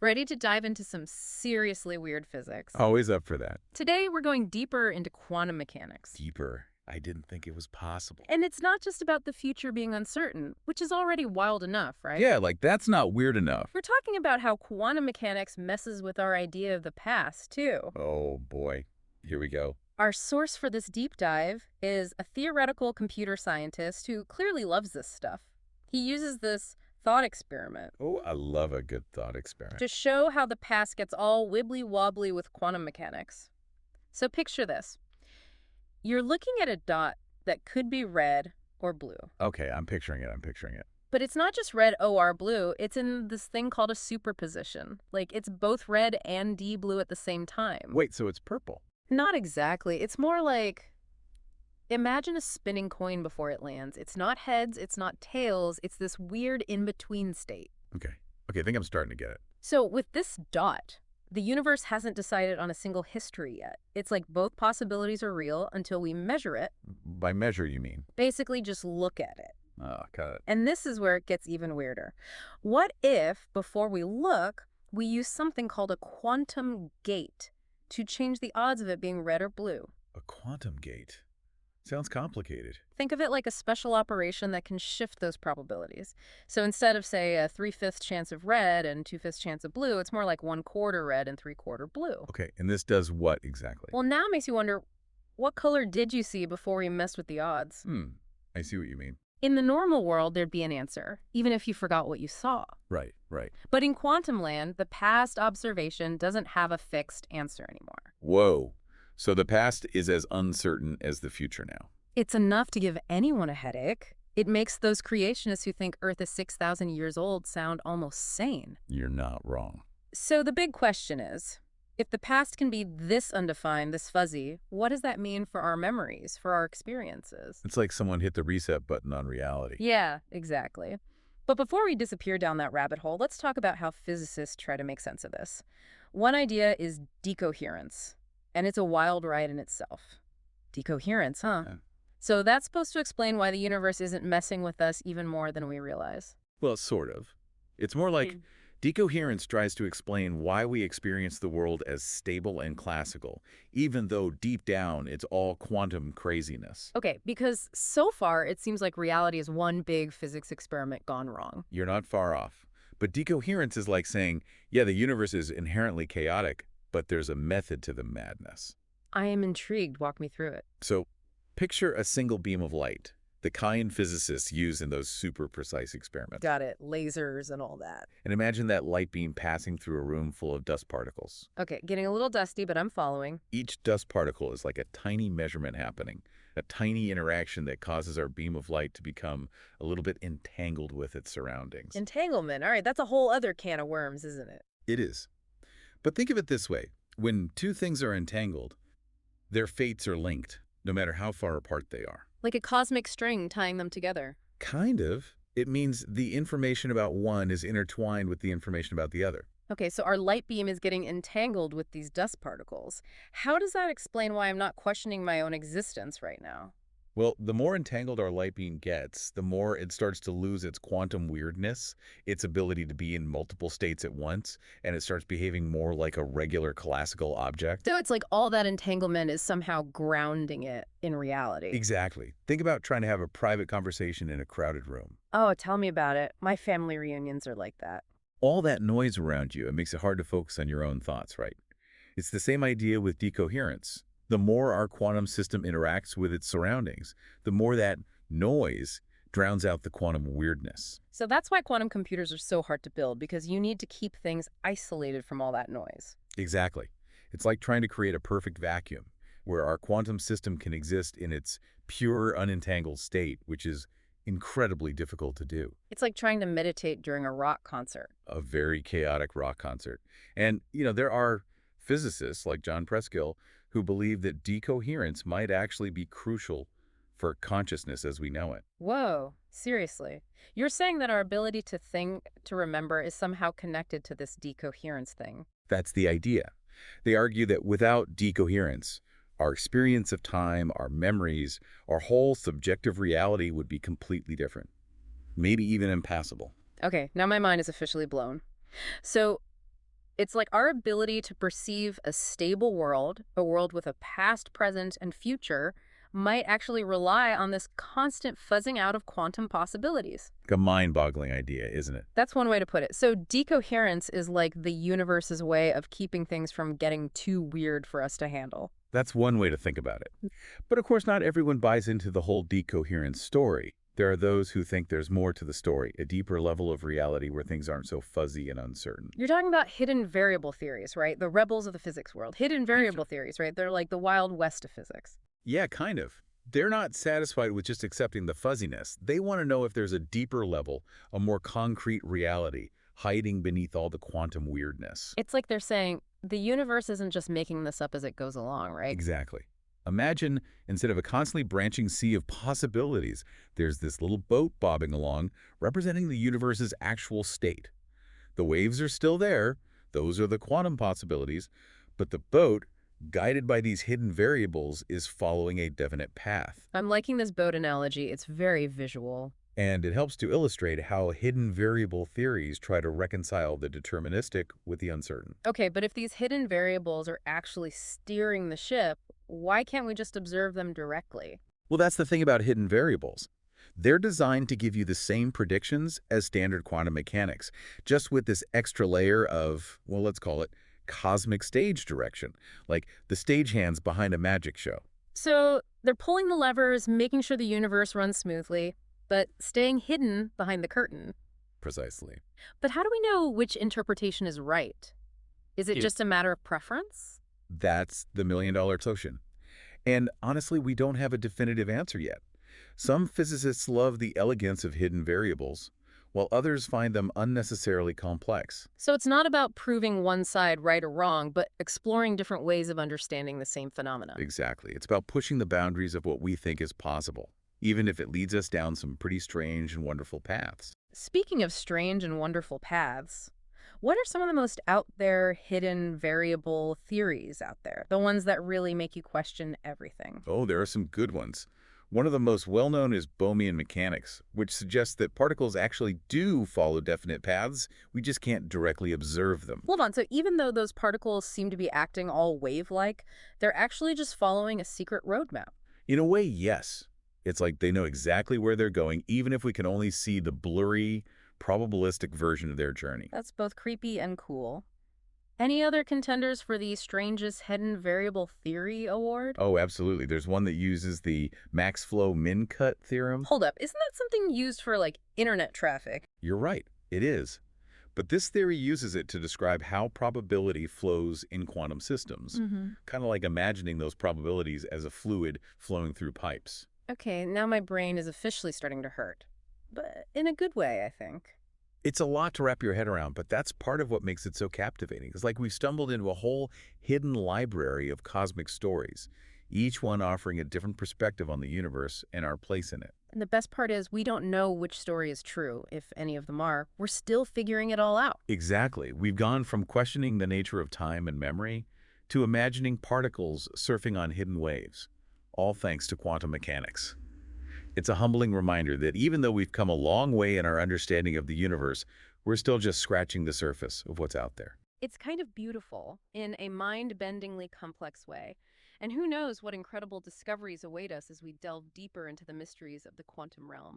Ready to dive into some seriously weird physics? Always up for that. Today, we're going deeper into quantum mechanics. Deeper. I didn't think it was possible. And it's not just about the future being uncertain, which is already wild enough, right? Yeah, like that's not weird enough. We're talking about how quantum mechanics messes with our idea of the past, too. Oh boy. Here we go. Our source for this deep dive is a theoretical computer scientist who clearly loves this stuff. He uses this thought experiment Oh, I love a good thought experiment. to show how the past gets all wibbly-wobbly with quantum mechanics. So picture this. You're looking at a dot that could be red or blue. Okay, I'm picturing it. But it's not just red OR blue, it's in this thing called a superposition. Like, it's both red and D blue at the same time. Wait, so it's purple? Not exactly. It's more like, imagine a spinning coin before it lands. It's not heads, it's not tails, it's this weird in-between state. Okay, I think I'm starting to get it. So with this dot, the universe hasn't decided on a single history yet. It's like both possibilities are real until we measure it. By measure, you mean? Basically, just look at it. Oh, got it. And this is where it gets even weirder. What if, before we look, we use something called a quantum gate to change the odds of it being red or blue? A quantum gate. Sounds complicated. Think of it like a special operation that can shift those probabilities. So instead of, say, a 3/5 chance of red and 2/5 chance of blue, it's more like 1/4 red and 3/4 blue. Okay, and this does what exactly? Well, now it makes you wonder, what color did you see before we messed with the odds? I see what you mean. In the normal world, there'd be an answer, even if you forgot what you saw. Right. But in quantum land, the past observation doesn't have a fixed answer anymore. Whoa. So the past is as uncertain as the future now. It's enough to give anyone a headache. It makes those creationists who think Earth is 6,000 years old sound almost sane. You're not wrong. So the big question is, if the past can be this undefined, this fuzzy, what does that mean for our memories, for our experiences? It's like someone hit the reset button on reality. Yeah, exactly. But before we disappear down that rabbit hole, let's talk about how physicists try to make sense of this. One idea is decoherence, and it's a wild ride in itself. Decoherence, huh? Yeah. So that's supposed to explain why the universe isn't messing with us even more than we realize. Well, sort of. It's more like decoherence tries to explain why we experience the world as stable and classical, even though deep down it's all quantum craziness. Okay, because so far it seems like reality is one big physics experiment gone wrong. You're not far off. But decoherence is like saying, yeah, the universe is inherently chaotic, but there's a method to the madness. I am intrigued. Walk me through it. So picture a single beam of light, the kind physicists use in those super precise experiments. Got it. Lasers and all that. And imagine that light beam passing through a room full of dust particles. Okay, getting a little dusty, but I'm following. Each dust particle is like a tiny measurement happening, a tiny interaction that causes our beam of light to become a little bit entangled with its surroundings. Entanglement. All right, that's a whole other can of worms, isn't it? It is. But think of it this way. When two things are entangled, their fates are linked, no matter how far apart they are. Like a cosmic string tying them together. Kind of. It means the information about one is intertwined with the information about the other. Okay, so our light beam is getting entangled with these dust particles. How does that explain why I'm not questioning my own existence right now? Well, the more entangled our light beam gets, the more it starts to lose its quantum weirdness, its ability to be in multiple states at once, and it starts behaving more like a regular classical object. So it's like all that entanglement is somehow grounding it in reality. Exactly. Think about trying to have a private conversation in a crowded room. Oh, tell me about it. My family reunions are like that. All that noise around you, it makes it hard to focus on your own thoughts, right? It's the same idea with decoherence. The more our quantum system interacts with its surroundings, the more that noise drowns out the quantum weirdness. So that's why quantum computers are so hard to build, because you need to keep things isolated from all that noise. Exactly. It's like trying to create a perfect vacuum where our quantum system can exist in its pure, unentangled state, which is incredibly difficult to do. It's like trying to meditate during a rock concert. A very chaotic rock concert. And, there are physicists like John Preskill who believe that decoherence might actually be crucial for consciousness as we know it. Whoa, seriously. You're saying that our ability to think, to remember, is somehow connected to this decoherence thing? That's the idea. They argue that without decoherence, our experience of time, our memories, our whole subjective reality would be completely different, maybe even impassable. Okay, now my mind is officially blown. So It's like our ability to perceive a stable world, a world with a past, present, and future, might actually rely on this constant fuzzing out of quantum possibilities. Like a mind-boggling idea, isn't it? That's one way to put it. So decoherence is like the universe's way of keeping things from getting too weird for us to handle. That's one way to think about it. But of course, not everyone buys into the whole decoherence story. There are those who think there's more to the story, a deeper level of reality where things aren't so fuzzy and uncertain. You're talking about hidden variable theories, right? The rebels of the physics world. Hidden variable theories, right? They're like the Wild West of physics. Yeah, kind of. They're not satisfied with just accepting the fuzziness. They want to know if there's a deeper level, a more concrete reality, hiding beneath all the quantum weirdness. It's like they're saying the universe isn't just making this up as it goes along, right? Exactly. Imagine, instead of a constantly branching sea of possibilities, there's this little boat bobbing along, representing the universe's actual state. The waves are still there, those are the quantum possibilities, but the boat, guided by these hidden variables, is following a definite path. I'm liking this boat analogy. It's very visual. And it helps to illustrate how hidden variable theories try to reconcile the deterministic with the uncertain. Okay, but if these hidden variables are actually steering the ship, why can't we just observe them directly? Well, that's the thing about hidden variables. They're designed to give you the same predictions as standard quantum mechanics, just with this extra layer of, well, let's call it cosmic stage direction, like the stagehands behind a magic show. So they're pulling the levers, making sure the universe runs smoothly, but staying hidden behind the curtain. Precisely. But how do we know which interpretation is right? Is it just a matter of preference? That's the million-dollar question. And honestly, we don't have a definitive answer yet. Some physicists love the elegance of hidden variables, while others find them unnecessarily complex. So it's not about proving one side right or wrong, but exploring different ways of understanding the same phenomena. Exactly. It's about pushing the boundaries of what we think is possible, even if it leads us down some pretty strange and wonderful paths. Speaking of strange and wonderful paths, what are some of the most out there, hidden, variable theories out there? The ones that really make you question everything. Oh, there are some good ones. One of the most well-known is Bohmian mechanics, which suggests that particles actually do follow definite paths, we just can't directly observe them. Hold on, so even though those particles seem to be acting all wave-like, they're actually just following a secret roadmap. In a way, yes. It's like they know exactly where they're going, even if we can only see the blurry, probabilistic version of their journey. That's both creepy and cool. Any other contenders for the strangest hidden variable theory award? Oh, absolutely. There's one that uses the max flow min cut theorem. Hold up, isn't that something used for, like, internet traffic? You're right, it is. But this theory uses it to describe how probability flows in quantum systems, kind of like imagining those probabilities as a fluid flowing through pipes. Okay, now my brain is officially starting to hurt. But in a good way, I think. It's a lot to wrap your head around, but that's part of what makes it so captivating. It's like we've stumbled into a whole hidden library of cosmic stories, each one offering a different perspective on the universe and our place in it. And the best part is we don't know which story is true, if any of them are. We're still figuring it all out. Exactly. We've gone from questioning the nature of time and memory to imagining particles surfing on hidden waves, all thanks to quantum mechanics. It's a humbling reminder that even though we've come a long way in our understanding of the universe, we're still just scratching the surface of what's out there. It's kind of beautiful in a mind-bendingly complex way. And who knows what incredible discoveries await us as we delve deeper into the mysteries of the quantum realm.